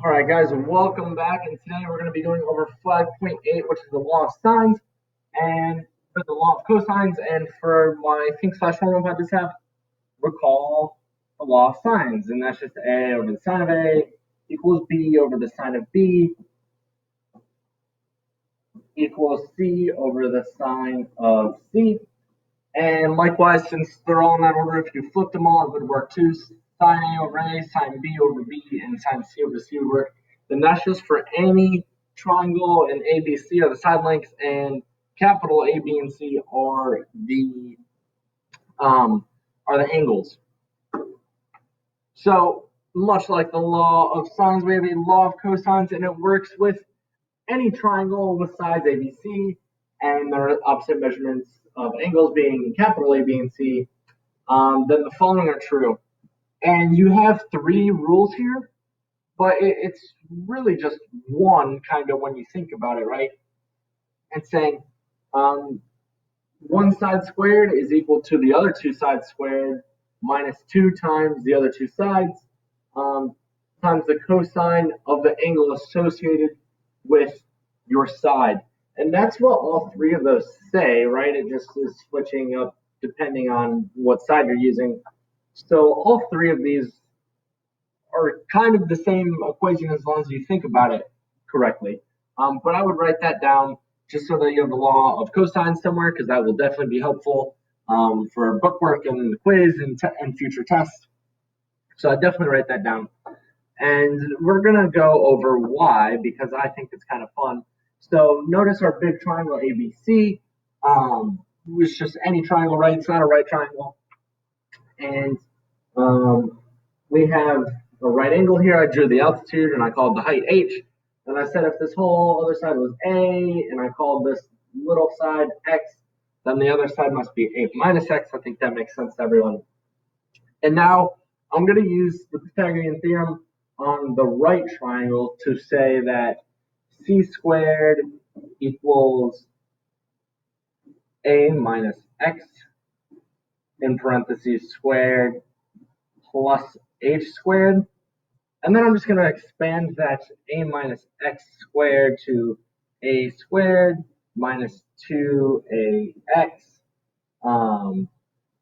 All right, guys, welcome back. And today we're going to be going over 5.8, which is the law of sines, and for the law of cosines. And for my think slash homework I just have, recall the law of sines. And that's just A over the sine of A equals B over the sine of B equals C over the sine of C. And likewise, since they're all in that order, if you flip them all, it would work too. Sine A over A, sine B over B, and sine C over C would work. Then that's just for any triangle, and A, B, C are the side lengths, and capital A, B, and C are the angles. So much like the law of sines, we have a law of cosines, and it works with any triangle with sides A, B, C, and their opposite measurements of angles being capital A, B, and C. Then the following are true. And you have three rules here, but it's really just one kind of when you think about it, right? It's saying one side squared is equal to the other two sides squared minus 2 times the other two sides times the cosine of the angle associated with your side. And that's what all three of those say, right? It just is switching up depending on what side you're using. So all three of these are kind of the same equation as long as you think about it correctly. But I would write that down just so that you have the law of cosine somewhere, because that will definitely be helpful for bookwork and the quiz and future tests. So I definitely write that down. And we're going to go over why, because I think it's kind of fun. So notice our big triangle ABC was just any triangle, right? It's not a right triangle. And we have a right angle here. I drew the altitude and I called the height H. And I said if this whole other side was A and I called this little side X, then the other side must be A minus X. I think that makes sense to everyone. And now I'm going to use the Pythagorean theorem on the right triangle to say that C squared equals A minus X in parentheses squared plus H squared. And then I'm just going to expand that A minus X squared to A squared minus 2AX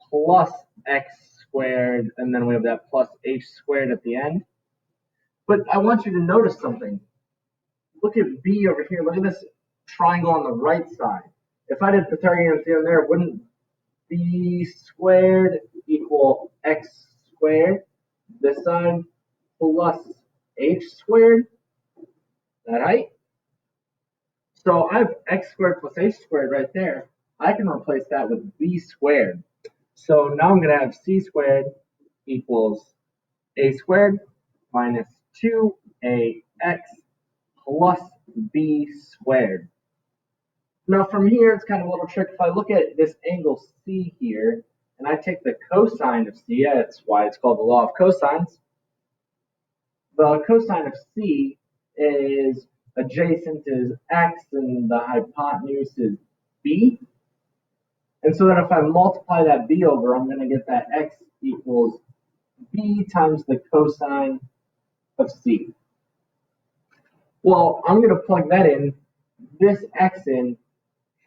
plus X squared, and then we have that plus H squared at the end. But I want you to notice something. Look at B over here. Look at this triangle on the right side. If I did Pythagorean theorem there, wouldn't B squared equal X squared this side plus H squared, that height? So I have X squared plus H squared right there. I can replace that with B squared. So now I'm going to have C squared equals A squared minus 2AX plus B squared. Now from here, it's kind of a little trick. If I look at this angle C here, and I take the cosine of C, that's why it's called the law of cosines. The cosine of C is adjacent is X and the hypotenuse is B. And so then if I multiply that B over, I'm going to get that X equals B times the cosine of C. Well, I'm going to plug that in, this X in,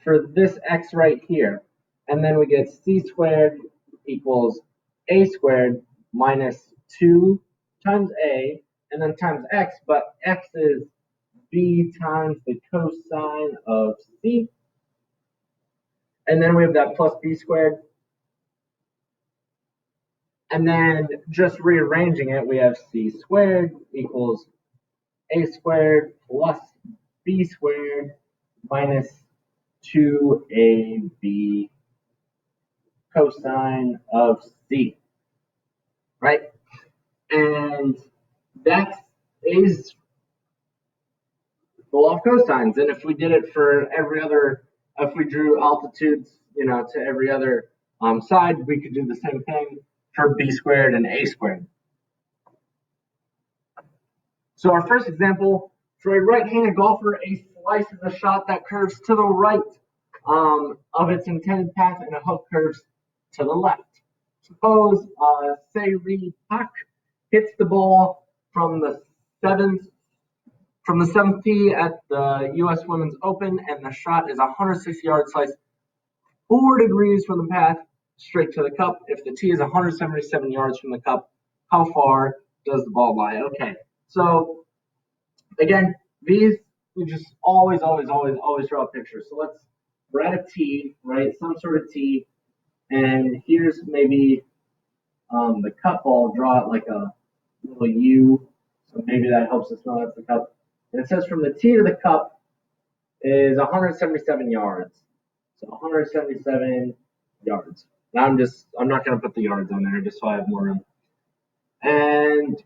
for this X right here. And then we get C squared equals A squared minus 2 times A, and then times X, but X is B times the cosine of C. And then we have that plus B squared. And then just rearranging it, we have C squared equals A squared plus B squared minus 2AB cosine of C, right? And that is the law of cosines. And if we did it for every other, if we drew altitudes, to every other side, we could do the same thing for B squared and A squared. So our first example, for a right-handed golfer, a slice is a shot that curves to the right of its intended path, and a hook curves to the left. Suppose Se-Ri Pak hits the ball from the 7th from the 7th tee at the U.S. Women's Open, and the shot is a 160-yard slice, 4 degrees from the path, straight to the cup. If the tee is 177 yards from the cup, how far does the ball lie? Okay, so again, these we just always draw pictures. So we're at a tee, right? Some sort of tee, and here's maybe the cup ball. Draw it like a little U, so maybe that helps us know that's the cup. And it says from the tee to the cup is 177 yards. So 177 yards. Now I'm not going to put the yards on there just so I have more room. And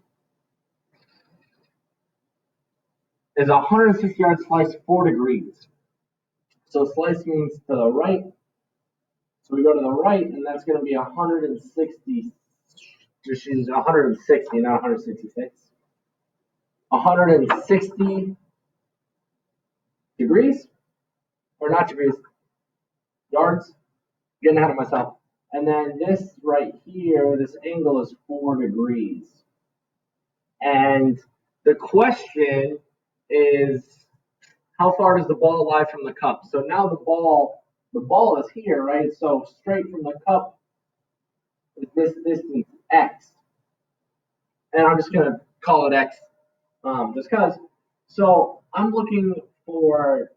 is a 160-yard slice 4 degrees. So slice means to the right. So we go to the right, and that's going to be 160. She's 160, not 166. 160 degrees, or not degrees, yards. Getting ahead of myself. And then this right here, this angle is 4 degrees. And the question is, how far does the ball lie from the cup? So now the ball is here, right? So straight from the cup is this distance x. And I'm just gonna call it x, just because. So I'm looking for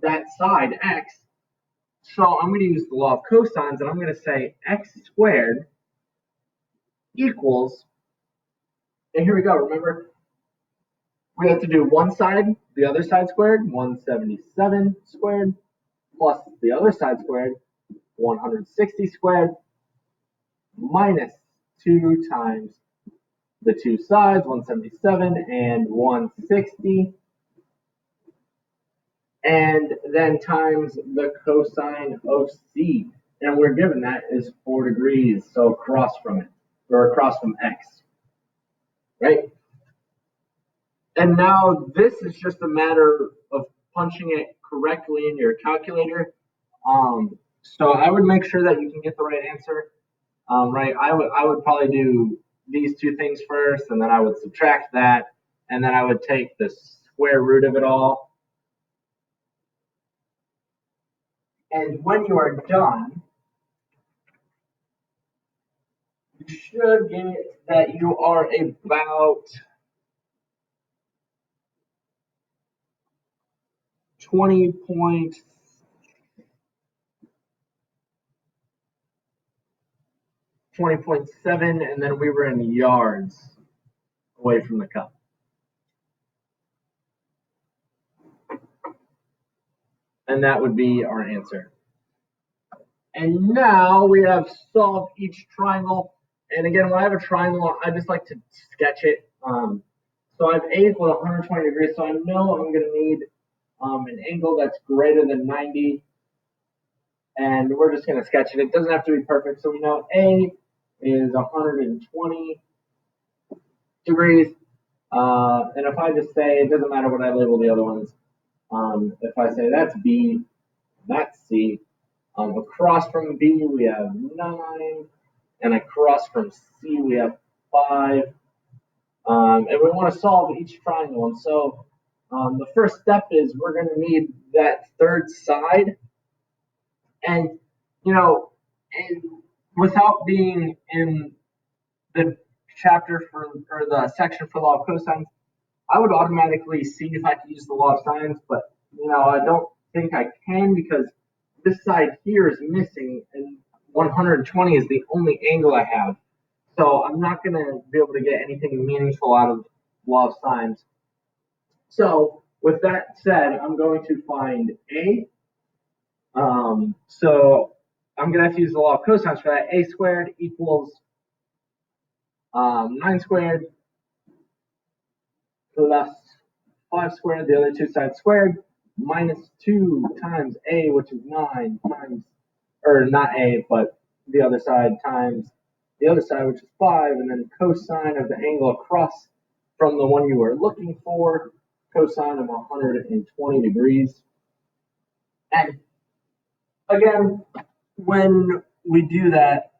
that side x. So I'm going to use the law of cosines, and I'm going to say x squared equals, and here we go. Remember, we have to do one side, the other side squared, 177 squared, plus the other side squared, 160 squared, minus 2 times the two sides, 177 and 160, and then times the cosine of c. And we're given that is 4 degrees, so across from it, or across from x, right? And now this is just a matter of punching it correctly in your calculator. So I would make sure that you can get the right answer, right? I would probably do these two things first, and then I would subtract that, and then I would take the square root of it all. And when you are done, you should get that you are about 20.7, and then we were in yards away from the cup. And that would be our answer. And now we have solved each triangle. And again, when I have a triangle, I just like to sketch it. So I have A equal 120 degrees, so I know I'm going to need an angle that's greater than 90. And we're just going to sketch it. It doesn't have to be perfect. So we know A is 120 degrees. And if I just say, it doesn't matter what I label the other ones. If I say that's B, that's C. Across from B, we have 9. And across from C, we have 5. And we want to solve each triangle. And so the first step is we're going to need that third side. And, and without being in the chapter or the section for law of cosines, I would automatically see if I could use the law of sines, but, I don't think I can because this side here is missing and 120 is the only angle I have. So I'm not going to be able to get anything meaningful out of law of sines. So with that said, I'm going to find A. So I'm going to have to use the law of cosines for that. A squared equals 9 squared plus 5 squared, the other two sides squared, minus 2 times A, which is 9 times, or not A, but the other side times the other side, which is 5, and then cosine of the angle across from the one you were looking for, cosine of 120 degrees. And again, when we do that,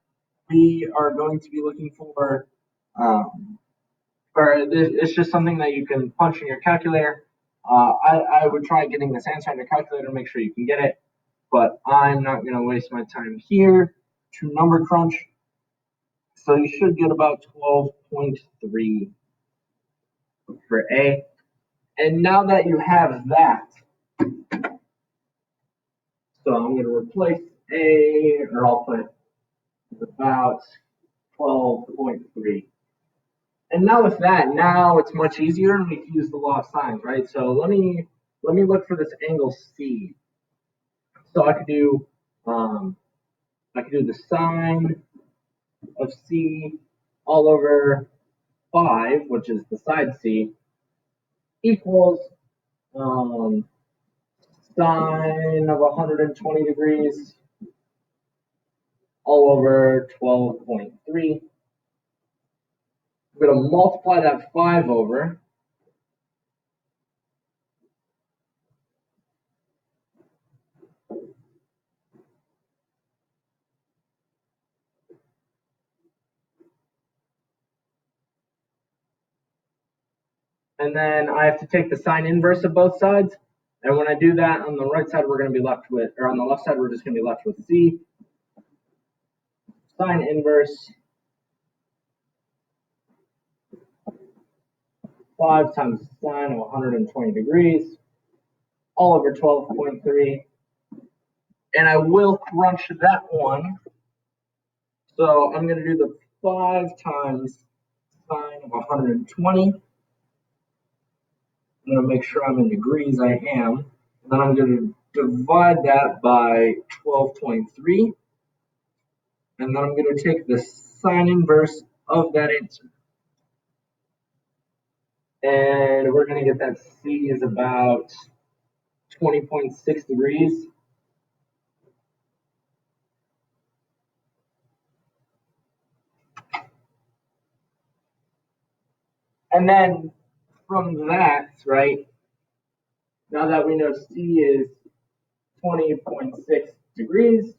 we are going to be looking for, or it's just something that you can punch in your calculator. I would try getting this answer on your calculator to make sure you can get it, but I'm not going to waste my time here to number crunch. So you should get about 12.3 for A. And now that you have that, so I'm going to replace A, or I'll put about 12.3. And now with that, now it's much easier and we can use the law of sines, right? So let me look for this angle C. So I could do the sine of C all over 5, which is the side C, equals sine of 120 degrees all over 12.3. I'm going to multiply that 5 over. And then I have to take the sine inverse of both sides. And when I do that, on the right side, we're going to be left with, or on the left side, we're just going to be left with C. Sine inverse 5 times sine of 120 degrees all over 12.3. And I will crunch that one. So I'm going to do the 5 times sine of 120. I'm going to make sure I'm in degrees. I am. And then I'm going to divide that by 12.3. And then I'm going to take the sine inverse of that answer. And we're going to get that C is about 20.6 degrees. And then from that, right, now that we know C is 20.6 degrees,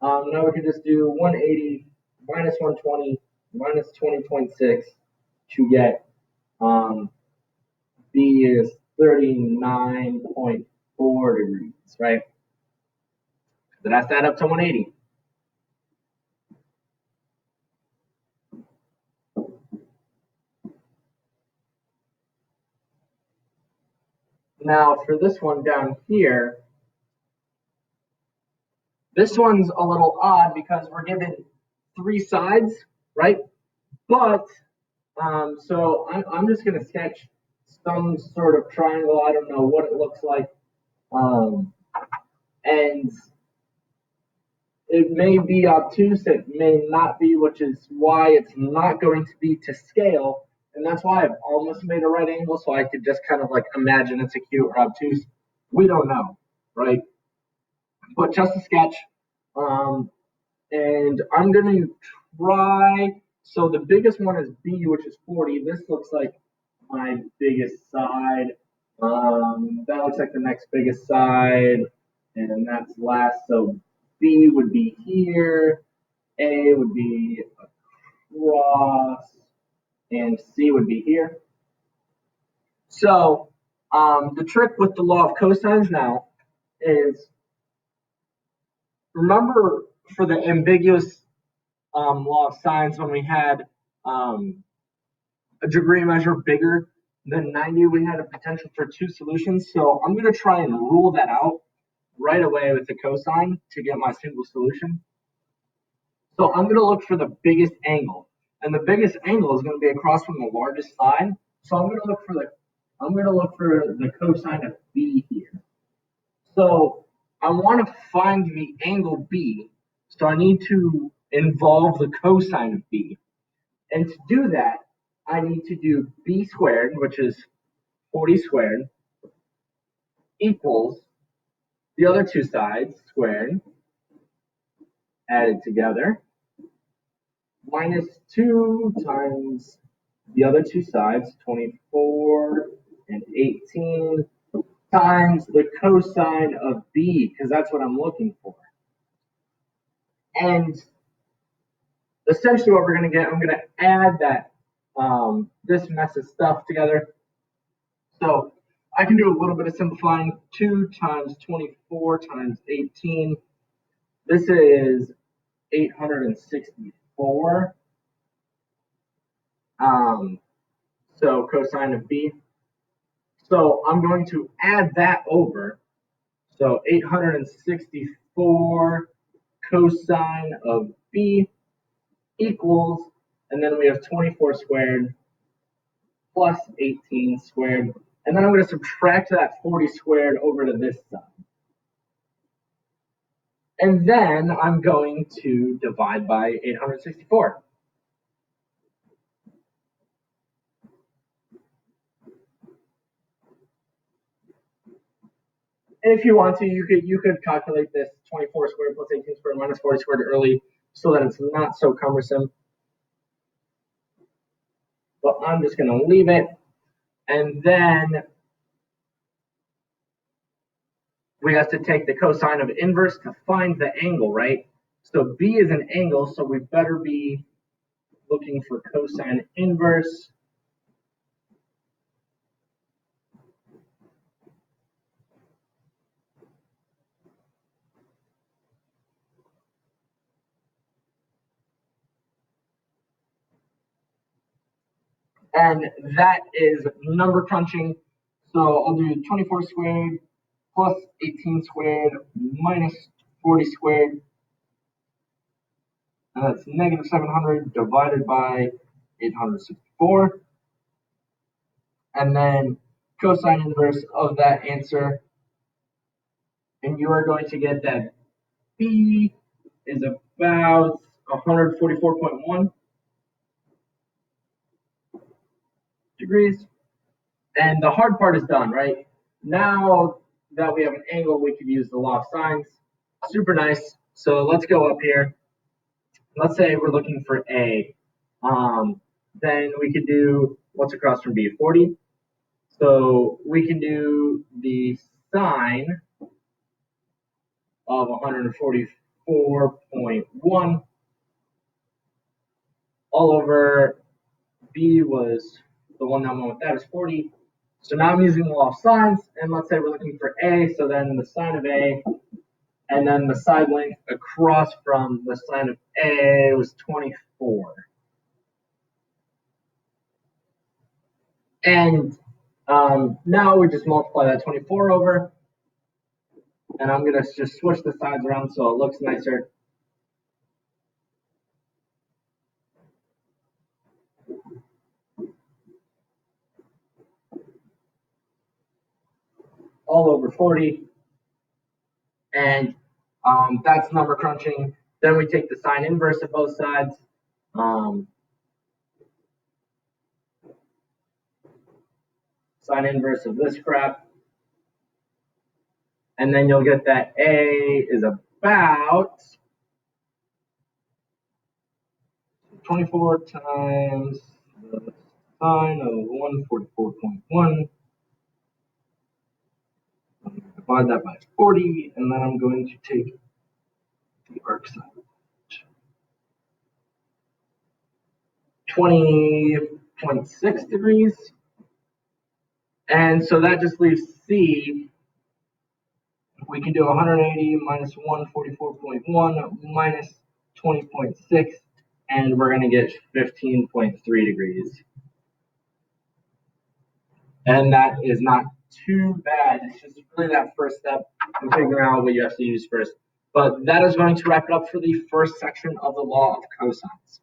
now we can just do 180 minus 120 minus 20.6 to get B is 39.4 degrees, right? So that's that up to 180. Now for this one down here, this one's a little odd because we're given 3 sides, right? But, so I'm just going to sketch some sort of triangle. I don't know what it looks like. And it may be obtuse, it may not be, which is why it's not going to be to scale. And that's why I've almost made a right angle, so I could just kind of like imagine it's acute or obtuse. We don't know, right? But just a sketch. And I'm going to try, so the biggest one is B, which is 40. This looks like my biggest side. That looks like the next biggest side, and that's last. So B would be here, A would be across, and C would be here. So the trick with the law of cosines now is, remember for the ambiguous law of sines when we had a degree measure bigger than 90, we had a potential for 2 solutions. So I'm going to try and rule that out right away with the cosine to get my single solution. So I'm going to look for the biggest angle, and the biggest angle is going to be across from the largest side. So I'm going to look for the cosine of B here. So I want to find the angle B. So I need to involve the cosine of B. And to do that, I need to do B squared, which is 40 squared, equals the other 2 sides squared, added together, minus 2 times the other 2 sides, 24 and 18, times the cosine of B, because that's what I'm looking for. And essentially what we're going to get, I'm going to add that this mess of stuff together. So I can do a little bit of simplifying. 2 times 24 times 18. This is 864. So cosine of b. So I'm going to add that over. So 864 cosine of b equals, and then we have 24 squared plus 18 squared. And then I'm going to subtract that 40 squared over to this side. And then I'm going to divide by 864. And if you want to, you could calculate this 24 squared plus 18 squared minus 40 squared early so that it's not so cumbersome. But I'm just going to leave it. And then we have to take the cosine of inverse to find the angle, right? So B is an angle, so we better be looking for cosine inverse. And that is number crunching. So I'll do 24 squared plus 18 squared minus 40 squared. And that's negative 700 divided by 864. And then cosine inverse of that answer. And you are going to get that B is about 144.1 degrees. And the hard part is done, right? Now that we have an angle, we can use the law of sines. Super nice. So let's go up here. Let's say we're looking for A. Then we could do what's across from B, 40. So we can do the sine of 144.1 all over B was the one that went with that is 40. So now I'm using the law of sines, and let's say we're looking for A, so then the sine of A, and then the side length across from the sine of A was 24. And now we just multiply that 24 over, and I'm going to just switch the sides around so it looks nicer. All over 40. And that's number crunching. Then we take the sine inverse of both sides. Sine inverse of this crap. And then you'll get that A is about 24 times the sine of 144.1. Divide that by 40, and then I'm going to take the arc side. 20.6 degrees. And so that just leaves C. We can do 180 minus 144.1 minus 20.6, and we're going to get 15.3 degrees. And that is not too bad. It's just really that first step in figuring out what you have to use first. But that is going to wrap it up for the first section of the law of cosines.